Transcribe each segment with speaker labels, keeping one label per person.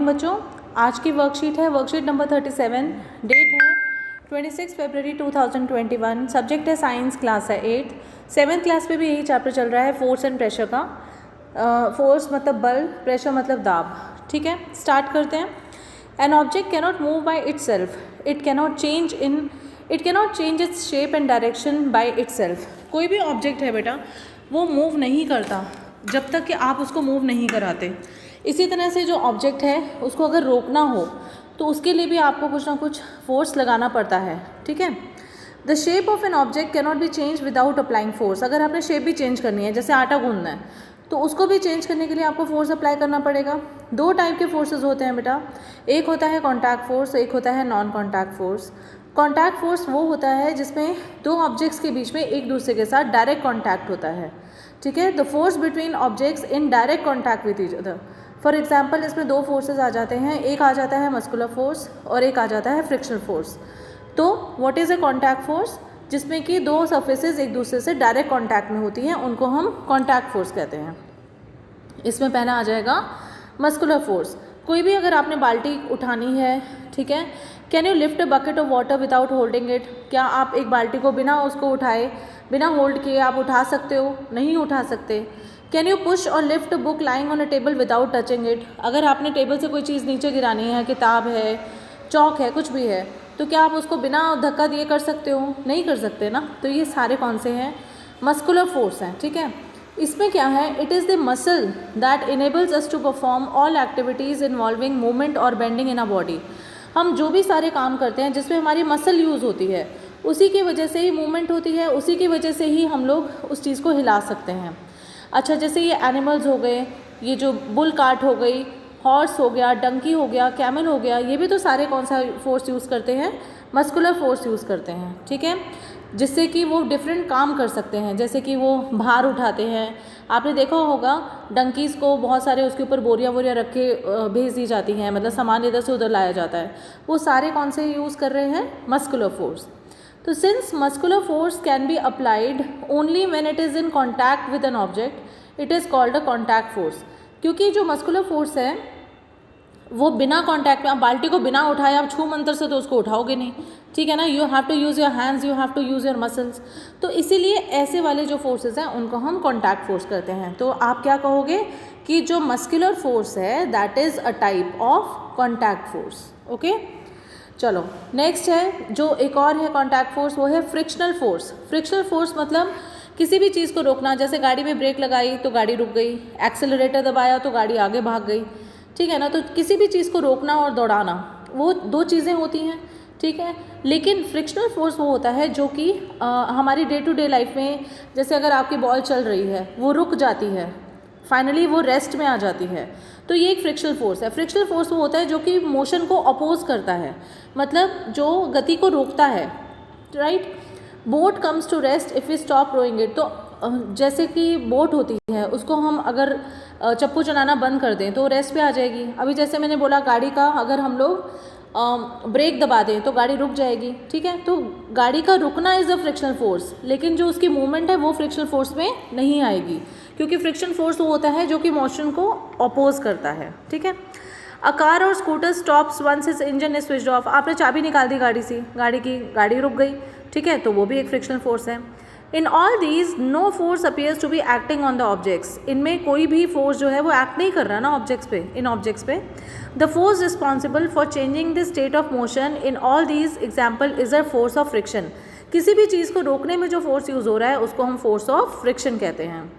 Speaker 1: बच्चों, आज की वर्कशीट है वर्कशीट नंबर 37। डेट है 26 फरवरी 2021। सब्जेक्ट है साइंस, क्लास है 8। 7th क्लास में भी यही चैप्टर चल रहा है, फोर्स एंड प्रेशर का। फोर्स मतलब बल, प्रेशर मतलब दाब। ठीक है, स्टार्ट करते हैं। An object cannot move by it self, it cannot change its shape and direction by it self. कोई भी ऑब्जेक्ट है बेटा, वो मूव नहीं करता जब तक कि आप उसको मूव नहीं कराते। इसी तरह से जो ऑब्जेक्ट है उसको अगर रोकना हो तो उसके लिए भी आपको कुछ ना कुछ फोर्स लगाना पड़ता है। ठीक है, the shape of an object cannot be change without applying force. अगर आपने शेप भी चेंज करनी है, जैसे आटा गूंदना है, तो उसको भी चेंज करने के लिए आपको फोर्स अप्लाई करना पड़ेगा। दो टाइप के फोर्सेस होते हैं बेटा, एक होता है कॉन्टैक्ट फोर्स, एक होता है non contact force. Contact force वो होता है जिसमें दो ऑब्जेक्ट्स के बीच में एक दूसरे के साथ डायरेक्ट कॉन्टैक्ट होता है। ठीक है, the force between objects in direct contact with each other. For example, इसमें दो फोर्सेस आ जाते हैं, एक आ जाता है मस्कुलर फोर्स और एक आ जाता है फ्रिक्शनल फोर्स। तो what is a contact force? जिसमें कि दो सरफेसेस एक दूसरे से डायरेक्ट कॉन्टैक्ट में होती हैं, उनको हम कॉन्टैक्ट फोर्स कहते हैं। इसमें पहला आ जाएगा मस्कुलर फोर्स। कोई भी अगर आपने बाल्टी उठानी है, ठीक है, can you lift a bucket of water without holding it? क्या आप एक बाल्टी को बिना उसको उठाए, बिना होल्ड किए आप उठा सकते हो? नहीं उठा सकते। कैन यू पुश और lift a book lying on a table without touching it? अगर आपने टेबल से कोई चीज़ नीचे गिरानी है, किताब है, चौक है, कुछ भी है, तो क्या आप उसको बिना धक्का दिए कर सकते हो? नहीं कर सकते ना। तो ये सारे कौन से हैं? मस्कुलर फोर्स हैं। ठीक है, इसमें क्या है? It is the muscle that enables us to perform all activities involving movement और बेंडिंग इन अ बॉडी। हम जो भी सारे काम करते हैं जिसमें हमारी मसल यूज़ होती है, उसी की वजह से ही मूवमेंट होती है, उसी की वजह से ही हम लोग उस चीज़ को हिला सकते हैं। अच्छा, जैसे ये एनिमल्स हो गए, ये जो बुल कार्ट हो गई, हॉर्स हो गया, डंकी हो गया, कैमल हो गया, ये भी तो सारे कौन सा फोर्स यूज़ करते हैं? मस्कुलर फोर्स यूज़ करते हैं। ठीक है, जिससे कि वो डिफरेंट काम कर सकते हैं, जैसे कि वो भार उठाते हैं। आपने देखा होगा डंकीज़ को बहुत सारे उसके ऊपर बोरियां वोरियां रख के भेज दी जाती हैं, मतलब सामान इधर से उधर लाया जाता है। वो सारे कौन से यूज़ कर रहे हैं? Muscular force. तो since muscular force can be applied only when it is in contact with an object, it is called a contact force. क्योंकि जो मस्कुलर फोर्स है वो बिना कॉन्टैक्ट में, आप बाल्टी को बिना उठाए आप छू मंतर से तो उसको उठाओगे नहीं। ठीक है ना, you have to use your hands, you have to use your muscles. तो इसीलिए ऐसे वाले जो फोर्सेस हैं उनको हम कॉन्टैक्ट फोर्स करते हैं। तो आप क्या कहोगे कि जो मस्कुलर फोर्स है that is a type of contact force. Okay, चलो नेक्स्ट है जो एक और है कॉन्टैक्ट फोर्स, वो है फ्रिक्शनल फोर्स। फ्रिक्शनल फोर्स मतलब किसी भी चीज़ को रोकना। जैसे गाड़ी में ब्रेक लगाई तो गाड़ी रुक गई, एक्सेलरेटर दबाया तो गाड़ी आगे भाग गई। ठीक है ना, तो किसी भी चीज़ को रोकना और दौड़ाना, वो दो चीज़ें होती हैं। ठीक है, लेकिन फ्रिक्शनल फोर्स वो होता है जो कि हमारी डे टू डे लाइफ में, जैसे अगर आपकी बॉल चल रही है, वो रुक जाती है, फाइनली वो रेस्ट में आ जाती है, तो ये एक फ्रिक्शनल फोर्स है। फ्रिक्शनल फोर्स वो होता है जो कि मोशन को अपोज करता है, मतलब जो गति को रोकता है। Right, boat comes to rest if we stop rowing it. तो जैसे कि बोट होती है, उसको हम अगर चप्पू चलाना बंद कर दें तो रेस्ट पे आ जाएगी। अभी जैसे मैंने बोला गाड़ी का अगर हम लोग ब्रेक दबा दें तो गाड़ी रुक जाएगी। ठीक है, तो गाड़ी का रुकना इज़ अ फ्रिक्शनल फोर्स, लेकिन जो उसकी मूवमेंट है वो फ्रिक्शनल फोर्स में नहीं आएगी, क्योंकि फ्रिक्शन फोर्स वो होता है जो कि मोशन को अपोज करता है। ठीक है, अ कार और scooter stops once its engine is switched off. आपने चाबी निकाल दी गाड़ी से, गाड़ी रुक गई। ठीक है, तो वो भी एक फ्रिक्शनल फोर्स है। In all these no force appears to be acting on the objects. इनमें कोई भी फोर्स जो है वो एक्ट नहीं कर रहा ना ऑब्जेक्ट्स पे, इन ऑब्जेक्ट्स पे। The force responsible for changing the state of motion in all these example is a force of friction. किसी भी चीज़ को रोकने में जो फोर्स यूज़ हो रहा है उसको हम फोर्स ऑफ फ्रिक्शन कहते हैं।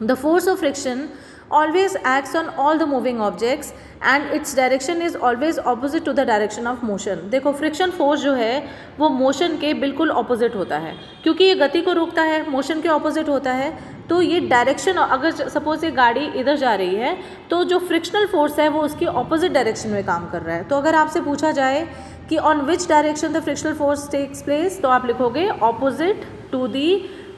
Speaker 1: The force of friction always acts on all the moving objects and its direction is always opposite to the direction of motion। देखो फ्रिक्शन फोर्स जो है वो मोशन के बिल्कुल ऑपोजिट होता है, क्योंकि ये गति को रोकता है, मोशन के ऑपोजिट होता है। तो ये डायरेक्शन, अगर सपोज ये गाड़ी इधर जा रही है तो जो फ्रिक्शनल फोर्स है वो उसकी ऑपोजिट डायरेक्शन में काम कर रहा है। तो अगर आपसे पूछा जाए कि on which direction the frictional force takes place, तो आप लिखोगे opposite to the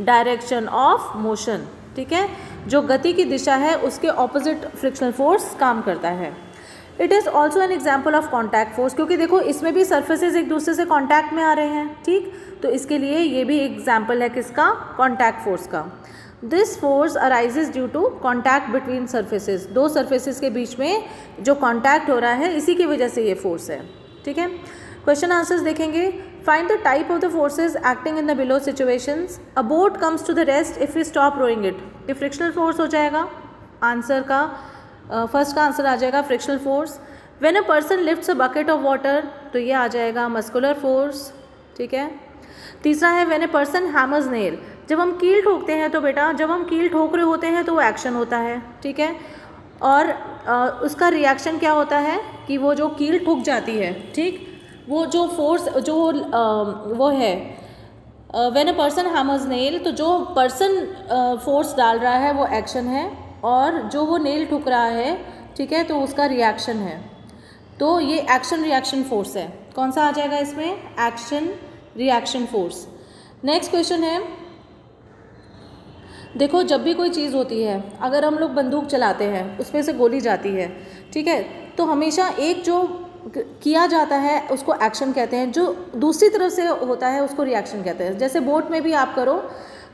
Speaker 1: direction of motion. ठीक है, जो गति की दिशा है उसके ऑपोजिट फ्रिक्शनल फोर्स काम करता है। It is also an example of contact force, क्योंकि देखो इसमें भी सर्फेसेस एक दूसरे से कॉन्टैक्ट में आ रहे हैं। ठीक, तो इसके लिए ये भी एग्जाम्पल है किसका? कॉन्टैक्ट फोर्स का। This force arises due to contact between surfaces, दो सर्फेसेस के बीच में जो कॉन्टैक्ट हो रहा है इसी की वजह से ये फोर्स है। ठीक है, क्वेश्चन आंसर्स देखेंगे। Find the type of the forces acting in the below situations. A boat comes to the rest if we stop rowing it. ये फ्रिक्शनल फोर्स हो जाएगा, आंसर का फर्स्ट का आंसर आ जाएगा frictional force. When a person lifts a bucket of water, तो ये आ जाएगा मस्कुलर फोर्स। ठीक है, तीसरा है when a person hammers nail. जब हम कील ठोकते हैं तो बेटा, जब हम कील ठोक रहे होते हैं तो वो एक्शन होता है। ठीक है, और उसका रिएक्शन क्या होता है कि वो जो कील ठुक जाती है, ठीक, वो जो फोर्स जो वो है when a person hammers nail, तो जो पर्सन फोर्स डाल रहा है वो एक्शन है, और जो वो नेल ठुक रहा है, ठीक है, तो उसका रिएक्शन है। तो ये एक्शन रिएक्शन फोर्स है। कौन सा आ जाएगा इसमें? Action reaction force. Next question है, देखो जब भी कोई चीज़ होती है, अगर हम लोग बंदूक चलाते हैं उसमें से गोली जाती है, ठीक है, तो हमेशा एक जो किया जाता है उसको एक्शन कहते हैं, जो दूसरी तरफ से होता है उसको रिएक्शन कहते हैं। जैसे बोट में भी आप करो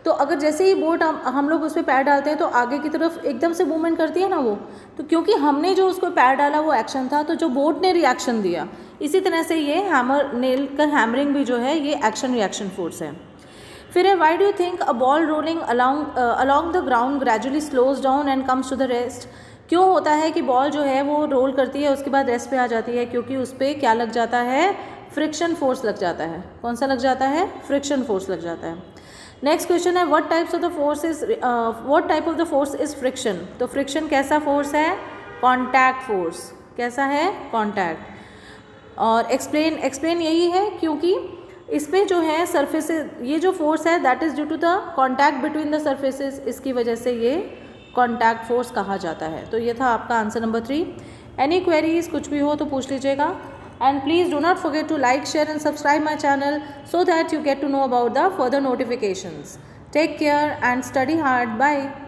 Speaker 1: तो अगर जैसे ही बोट हम लोग उस पर पैर डालते हैं तो आगे की तरफ एकदम से मूवमेंट करती है ना वो, तो क्योंकि हमने जो उसको पैर डाला वो एक्शन था, तो जो बोट ने रिएक्शन दिया। इसी तरह से ये हैमर नेल का हैमरिंग भी जो है ये एक्शन रिएक्शन फोर्स है। फिर है why do you think a ball rolling along the ground gradually slows down and comes to the rest. क्यों होता है कि बॉल जो है वो रोल करती है उसके बाद रेस्ट पे आ जाती है? क्योंकि उस पर क्या लग जाता है? फ्रिक्शन फोर्स लग जाता है। कौन सा लग जाता है? फ्रिक्शन फोर्स लग जाता है। नेक्स्ट क्वेश्चन है what type of the force is friction. तो फ्रिक्शन कैसा फोर्स है? Contact force. कैसा है? कॉन्टैक्ट। और एक्सप्लेन यही है क्योंकि इसमें जो है सरफेसेस, ये जो फोर्स है that is due to the contact between the surfaces, इसकी वजह से ये कॉन्टैक्ट फोर्स कहा जाता है। तो ये था आपका आंसर नंबर 3। एनी क्वेरीज कुछ भी हो तो पूछ लीजिएगा, and please do not forget to like, share and subscribe my channel so that you get to know about the further notifications. Take care and study hard. Bye.